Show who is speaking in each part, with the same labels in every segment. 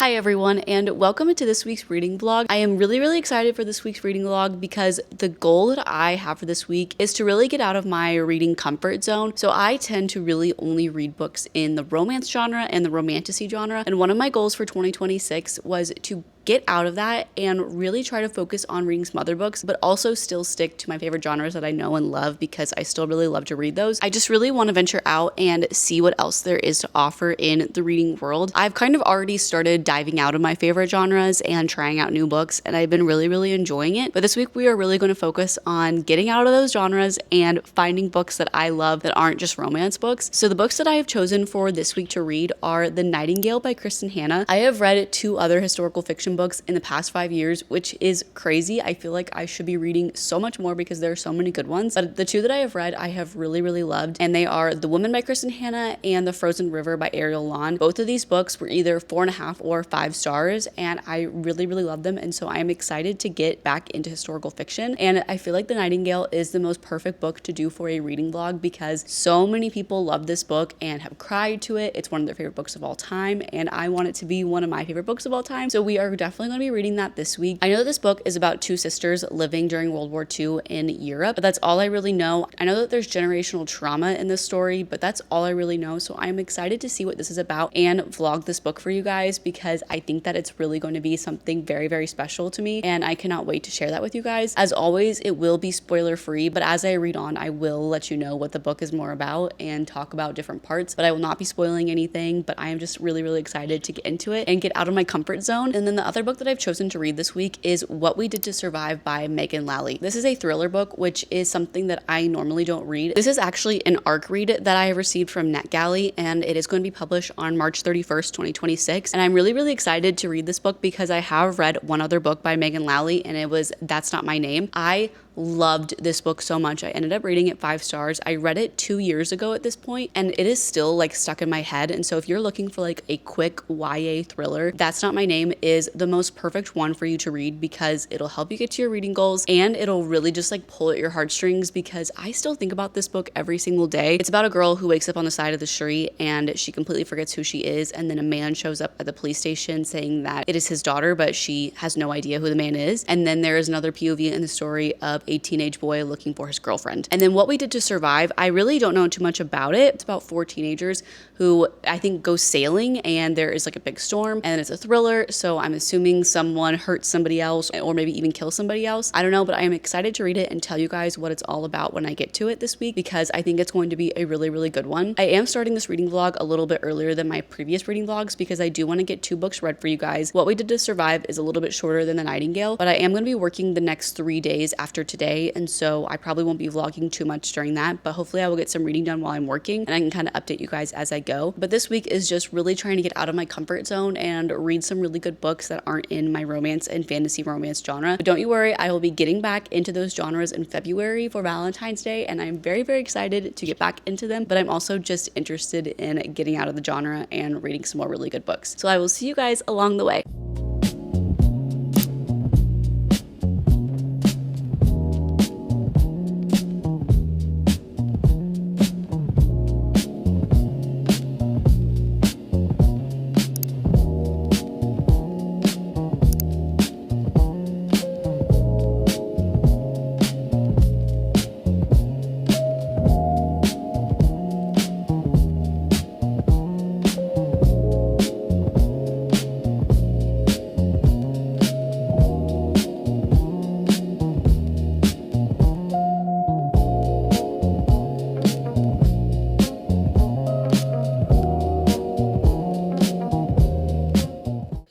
Speaker 1: Hi everyone, and welcome to this week's reading vlog. I am really excited for this week's reading vlog because the goal that I have for this week is to really get out of my reading comfort zone. So I tend to really only read books in the romance genre and the romantasy genre, and one of my goals for 2026 was to get out of that and really try to focus on reading some other books, but also still stick to my favorite genres that I know and love because I still really love to read those. I just really want to venture out and see what else there is to offer in the reading world. I've kind of already started diving out of my favorite genres and trying out new books, and I've been really enjoying it. But this week we are really going to focus on getting out of those genres and finding books that I love that aren't just romance books. So the books that I have chosen for this week to read are The Nightingale by Kristen Hanna. I have read 2 other historical fiction books in the past 5 years, which is crazy. I feel like I should be reading so much more because there are so many good ones. But the 2 that I have read, I have really loved, and they are The Woman by Kristen Hanna and The Frozen River by Ariel Lawn. Both of these books were either 4.5 or 5 stars, and I really love them. And so I am excited to get back into historical fiction. And I feel like The Nightingale is the most perfect book to do for a reading vlog because so many people love this book and have cried to it. It's one of their favorite books of all time, and I want it to be one of my favorite books of all time. So we are definitely going to be reading that this week. I know that this book is about 2 sisters living during World War II in Europe, but that's all I really know. I know that there's generational trauma in this story, but that's all I really know. So I'm excited to see what this is about and vlog this book for you guys because I think that it's really going to be something very special to me, and I cannot wait to share that with you guys. As always, it will be spoiler free, but as I read on, I will let you know what the book is more about and talk about different parts, but I will not be spoiling anything. But I am just really excited to get into it and get out of my comfort zone. And then the other book that I've chosen to read this week is What We Did to Survive by Megan Lally. This is a thriller book, which is something that I normally don't read. This is actually an ARC read that I have received from NetGalley, and it is going to be published on March 31st, 2026. And I'm really excited to read this book because I have read one other book by Megan Lally, and it was That's Not My Name. I loved this book so much. I ended up rating it 5 stars. I read it 2 years ago at this point, and it is still like stuck in my head. And so if you're looking for like a quick YA thriller, That's Not My Name is the most perfect one for you to read because it'll help you get to your reading goals, and it'll really just like pull at your heartstrings because I still think about this book every single day. It's about a girl who wakes up on the side of the street and she completely forgets who she is, and then a man shows up at the police station saying that it is his daughter, but she has no idea who the man is. And then there is another POV in the story of a teenage boy looking for his girlfriend. And then What We Did to Survive, I really don't know too much about it. It's about 4 teenagers who I think go sailing, and there is like a big storm, and it's a thriller, so I'm assuming someone hurts somebody else or maybe even kills somebody else. I don't know, but I am excited to read it and tell you guys what it's all about when I get to it this week because I think it's going to be a really good one. I am starting this reading vlog a little bit earlier than my previous reading vlogs because I do want to get 2 books read for you guys. What We Did to Survive is a little bit shorter than The Nightingale, but I am going to be working the next 3 days after today, and so I probably won't be vlogging too much during that, but hopefully I will get some reading done while I'm working and I can kind of update you guys as I go. But this week is just really trying to get out of my comfort zone and read some really good books that aren't in my romance and fantasy romance genre. But don't you worry, I will be getting back into those genres in February for Valentine's Day, and I'm very excited to get back into them, but I'm also just interested in getting out of the genre and reading some more really good books. So I will see you guys along the way.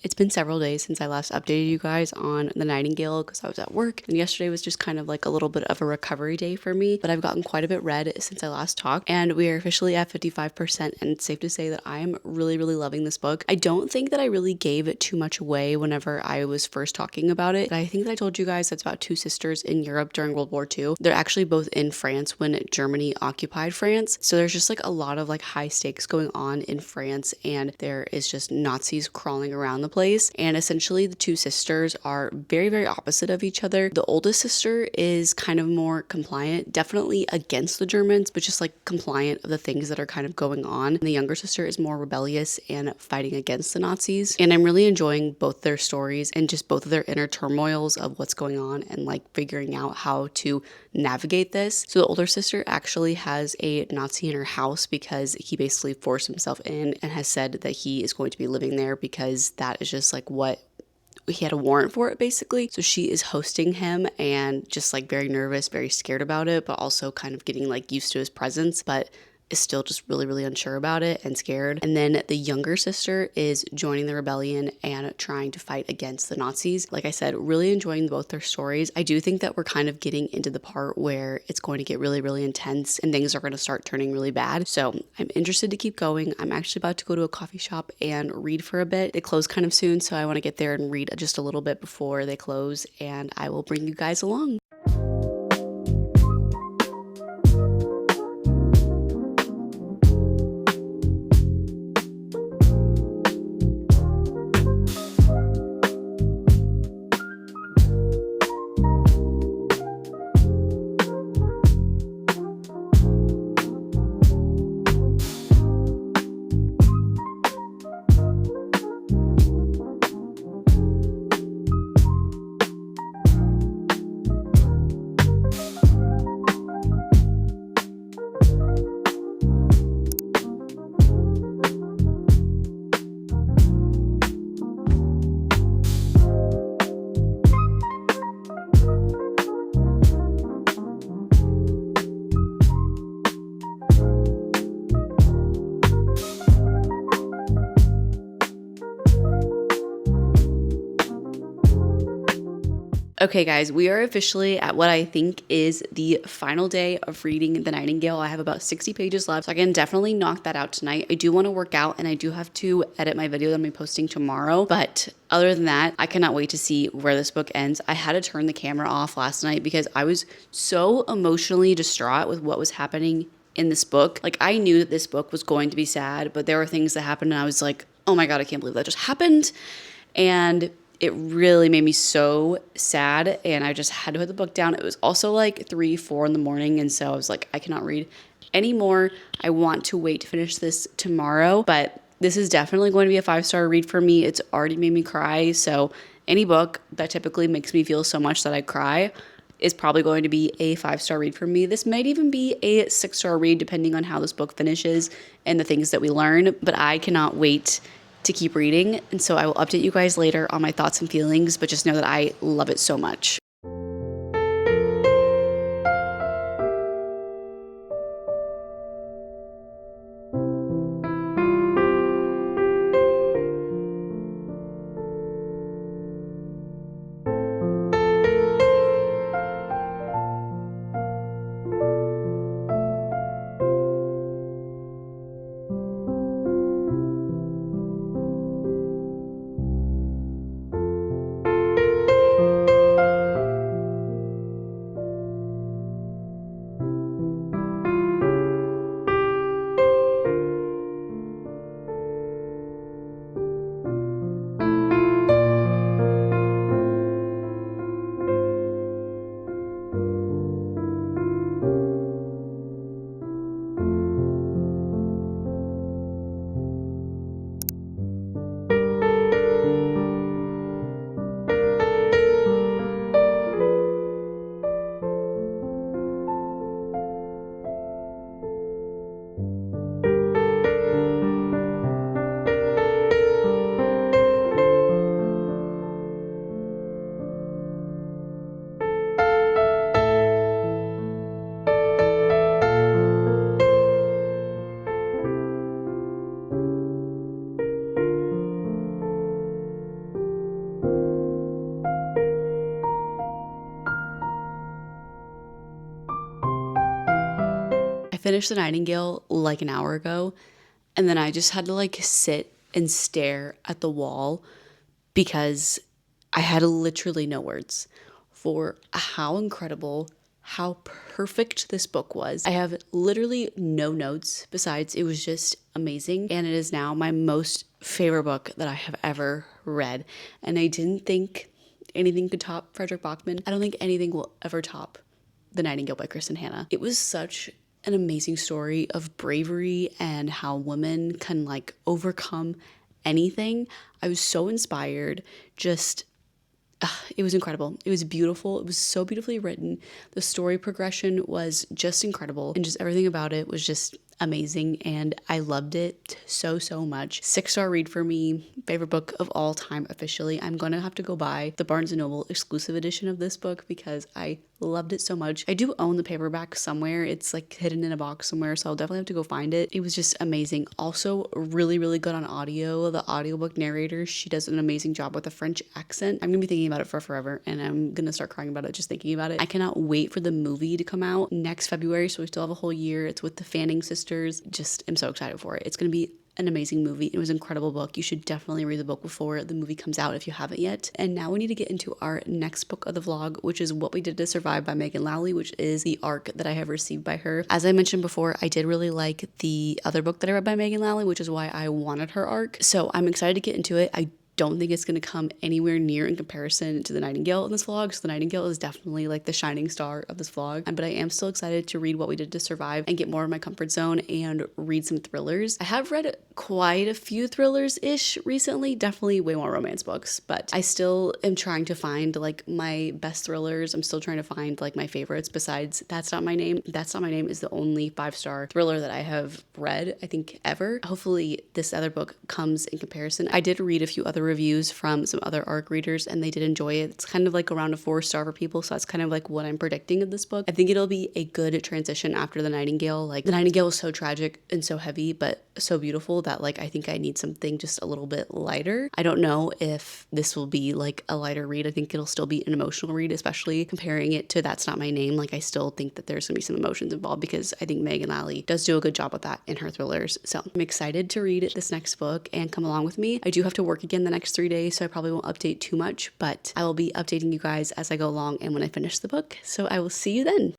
Speaker 1: It's been several days since I last updated you guys on The Nightingale because I was at work, and yesterday was just kind of like a little bit of a recovery day for me, but I've gotten quite a bit read since I last talked, and we are officially at 55%, and it's safe to say that I am really loving this book. I don't think that I really gave it too much away whenever I was first talking about it, but I think that I told you guys that's about 2 sisters in Europe during World War II. They're actually both in France when Germany occupied France, so there's just like a lot of like high stakes going on in France, and there is just Nazis crawling around the place. rebellious, and essentially the two sisters are very, very opposite of each other. The oldest sister is kind of more compliant, definitely against the Germans, but just like compliant of the things that are kind of going on. And the younger sister is more rebellious and fighting against the Nazis. And I'm really enjoying both their stories and just both of their inner turmoils of what's going on and like figuring out how to navigate this. So the older sister actually has a Nazi in her house because he basically forced himself in and has said that he is going to be living there because that is just like what he had a warrant for it basically. So she is hosting him and just like very nervous, very scared about it, but also kind of getting like used to his presence, but is still just really, really unsure about it and scared. And then the younger sister is joining the rebellion and trying to fight against the Nazis. Like I said, really enjoying both their stories. I do think that we're kind of getting into the part where it's going to get really, really intense and things are going to start turning really bad. So I'm interested to keep going. I'm actually about to go to a coffee shop and read for a bit. They close kind of soon, so I want to get there and read just a little bit before they close, and I will bring you guys along. Okay guys, we are officially at what I think is the final day of reading The Nightingale. I have about 60 pages left, so I can definitely knock that out tonight. I do want to work out and I do have to edit my video that I'm going to be posting tomorrow, but other than that, I cannot wait to see where this book ends. I had to turn the camera off last night because I was so emotionally distraught with what was happening in this book. Like, I knew that this book was going to be sad, but there were things that happened and I was like, oh my God, I can't believe that just happened. And it really made me so sad, and I just had to put the book down. It was also like 3, 4 in the morning, and so I was like, I cannot read anymore. I want to wait to finish this tomorrow, but this is definitely going to be a 5-star read for me. It's already made me cry, so any book that typically makes me feel so much that I cry is probably going to be a 5-star read for me. This might even be a 6-star read depending on how this book finishes and the things that we learn, but I cannot wait to keep reading, and so I will update you guys later on my thoughts and feelings, but just know that I love it so much. Finished The Nightingale like an hour ago, and then I just had to like sit and stare at the wall because I had literally no words for how incredible, how perfect this book was. I have literally no notes besides it was just amazing, and it is now my most favorite book that I have ever read. And I didn't think anything could top Frederick Bachman. I don't think anything will ever top The Nightingale by Kristen Hanna. It was such an amazing story of bravery and how women can like overcome anything. I was so inspired. It was incredible. It was beautiful. It was so beautifully written. The story progression was just incredible, and just everything about it was just amazing, and I loved it so much. 6-star read for me. Favorite book of all time officially. I'm gonna have to go buy the Barnes & Noble exclusive edition of this book because I loved it so much. I do own the paperback somewhere. It's like hidden in a box somewhere, so I'll definitely have to go find it. It was just amazing. Also really good on audio. The audiobook narrator, she does an amazing job with a French accent. I'm gonna be thinking about it for forever, and I'm gonna start crying about it just thinking about it. I cannot wait for the movie to come out next February, so we still have a whole year. It's with the Fanning sisters. Just am so excited for it. It's gonna be an amazing movie. It was an incredible book. You should definitely read the book before the movie comes out if you haven't yet. And now we need to get into our next book of the vlog, which is What We Did to Survive by Megan Lowley, which is the arc that I have received by her. As I mentioned before, I did really like the other book that I read by Megan Lowley, which is why I wanted her arc. So I'm excited to get into it. I don't think it's going to come anywhere near in comparison to The Nightingale in this vlog. So The Nightingale is definitely like the shining star of this vlog. But I am still excited to read What We Did to Survive and get more of my comfort zone and read some thrillers. I have read quite a few thrillers-ish recently, definitely way more romance books, but I still am trying to find like my best thrillers. I'm still trying to find like my favorites besides That's Not My Name. That's Not My Name is the only 5-star thriller that I have read, I think, ever. Hopefully this other book comes in comparison. I did read a few other reviews from some other ARC readers and they did enjoy it. It's kind of like around a 4-star for people, so that's kind of like what I'm predicting of this book. I think it'll be a good transition after The Nightingale. Like The Nightingale was so tragic and so heavy but so beautiful that like I think I need something just a little bit lighter. I don't know if this will be like a lighter read. I think it'll still be an emotional read, especially comparing it to That's Not My Name. Like I still think that there's gonna be some emotions involved because I think Megan Lowley does do a good job with that in her thrillers. So I'm excited to read this next book and come along with me. I do have to work again the next 3 days, so I probably won't update too much, but I will be updating you guys as I go along and when I finish the book. So I will see you then.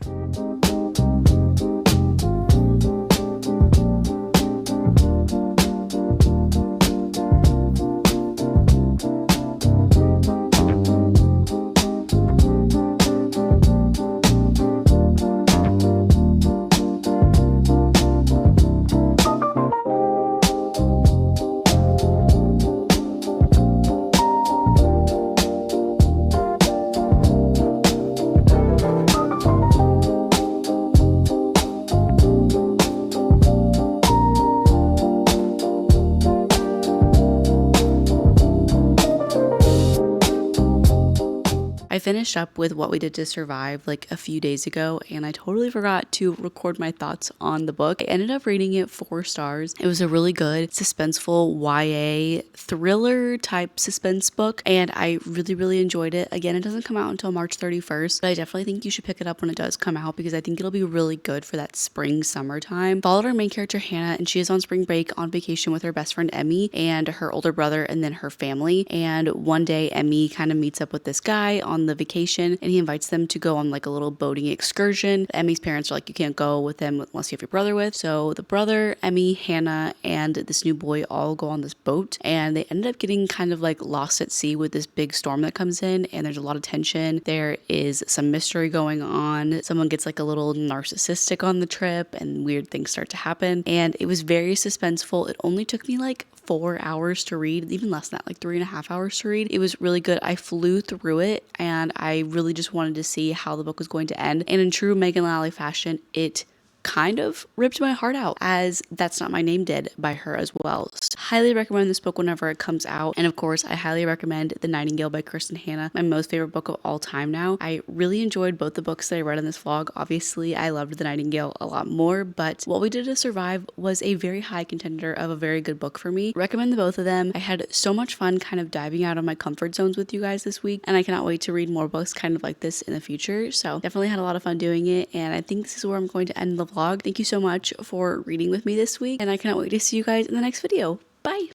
Speaker 1: I finished up with What We Did to Survive like a few days ago and I totally forgot to record my thoughts on the book. I ended up rating it 4 stars. It was a really good suspenseful YA thriller type suspense book and I really enjoyed it. Again, it doesn't come out until March 31st, but I definitely think you should pick it up when it does come out because I think it'll be really good for that spring summertime. Followed our main character Hannah and she is on spring break on vacation with her best friend Emmy and her older brother and then her family. And one day Emmy kind of meets up with this guy on the vacation and he invites them to go on like a little boating excursion. Emmy's parents are like, you can't go with them unless you have your brother with. So the brother, Emmy, Hannah, and this new boy all go on this boat and they ended up getting kind of like lost at sea with this big storm that comes in and there's a lot of tension. There is some mystery going on. Someone gets like a little narcissistic on the trip and weird things start to happen and it was very suspenseful. It only took me like 4 hours to read, even less than that, like 3.5 hours to read. It was really good. I flew through it and I really just wanted to see how the book was going to end. And in true Megan Lowley fashion, it kind of ripped my heart out, as That's Not My Name did by her as well. So highly recommend this book whenever it comes out. And of course, I highly recommend The Nightingale by Kristen Hanna, my most favorite book of all time now. I really enjoyed both the books that I read in this vlog. Obviously, I loved The Nightingale a lot more, but What We Did to Survive was a very high contender of a very good book for me. Recommend the both of them. I had so much fun kind of diving out of my comfort zones with you guys this week, and I cannot wait to read more books kind of like this in the future. So definitely had a lot of fun doing it, and I think this is where I'm going to end the vlog. Thank you so much for reading with me this week, and I cannot wait to see you guys in the next video. Bye!